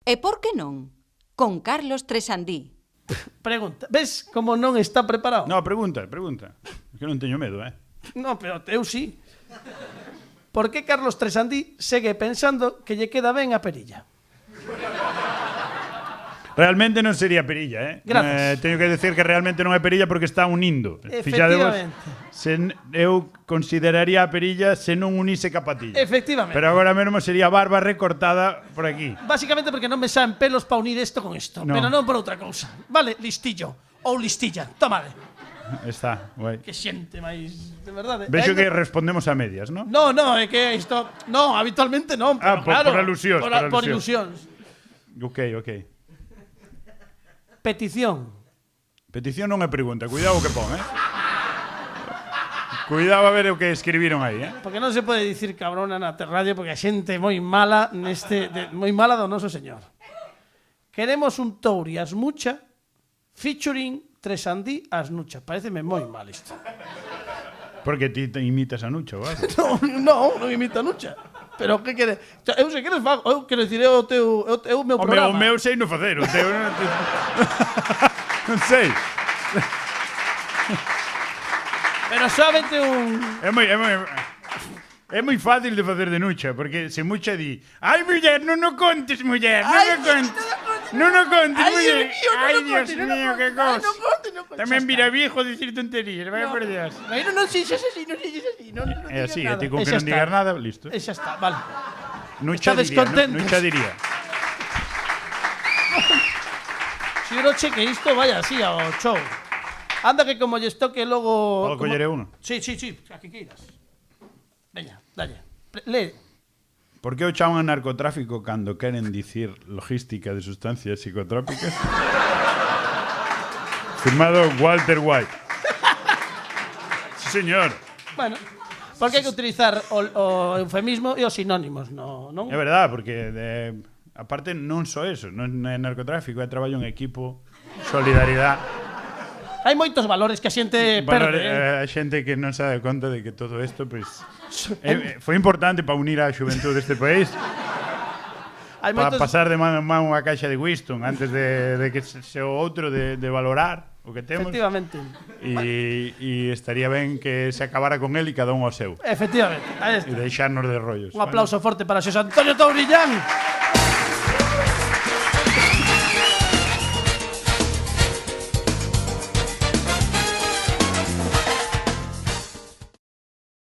E por que non? Con Carlos Tresandí. Pregunta. Ves como non está preparado? No, pregunta. É que non teño medo, No, pero eu sí. Por que Carlos Tresandí segue pensando que lle queda ben a perilla? Realmente non sería perilla, Grazas. Teño que decir que realmente non é perilla porque está unindo. Efectivamente. Eu consideraría a perilla se non unise ca patilla. Efectivamente. Pero agora mesmo sería barba recortada por aquí. Básicamente porque non me saen pelos para unir isto con isto. No. Pero non por outra cousa. Vale, listillo. Ou listilla. Tómale. Está, guai. Que xente máis... De verdade. Vexo que respondemos a medias, non? No, é que isto... No, habitualmente non. Pero por claro, alusións. Por ilusións. Ok. Petición. Petición non é pregunta, cuidado o que pon, Cuidado a ver o que escribiron aí, Porque non se pode dicir cabrona na radio porque a xente é moi mala moi mala do noso señor. Queremos un Touri Asmucha featuring Tresandí Asnucha. Pareceme moi mal isto. Porque ti te imitas a Nucha, vale? Non imita a Nucha. Pero que quere? Eu se queres fago, eu quero dicir, é o meu programa. O meu sei no facer, o teu non... non sei. Pero somente un... É moi fácil de facer de Nucha, porque se Mucha di ai, muller, non o contes, muller, non o contes, muller. Ai, Dios mío, que cosa. Tamén vira viejo dicir tonterías, vai por Dios. Non sixes así, É así, e ti con que non digas nada, listo. E xa está, vale. Nucha diría. Xiroche que isto vaya así ao show. Anda que como lle toque logo... Podo coller uno? Sí, a que queiras. Veña, dalle. Lee. Por que o chaman narcotráfico cando queren dicir logística de sustancias psicotrópicas? Firmado Walter White. Sí, señor. Bueno, porque hai que utilizar o eufemismo e os sinónimos, non? É verdade, porque aparte non só eso, non é narcotráfico, é traballo en equipo, solidaridade. Hai moitos valores que a xente perde. A xente que non se dá conta de que todo isto pues, foi importante para unir a xuventude deste país. Para pasar de man en man unha caixa de Winston antes de que se o outro de valorar o que temos. Efectivamente. E estaría ben que se acabara con él e cada un ao seu. Efectivamente. E deixarnos de rollos. Un aplauso forte para Xosé Antonio Tourillán.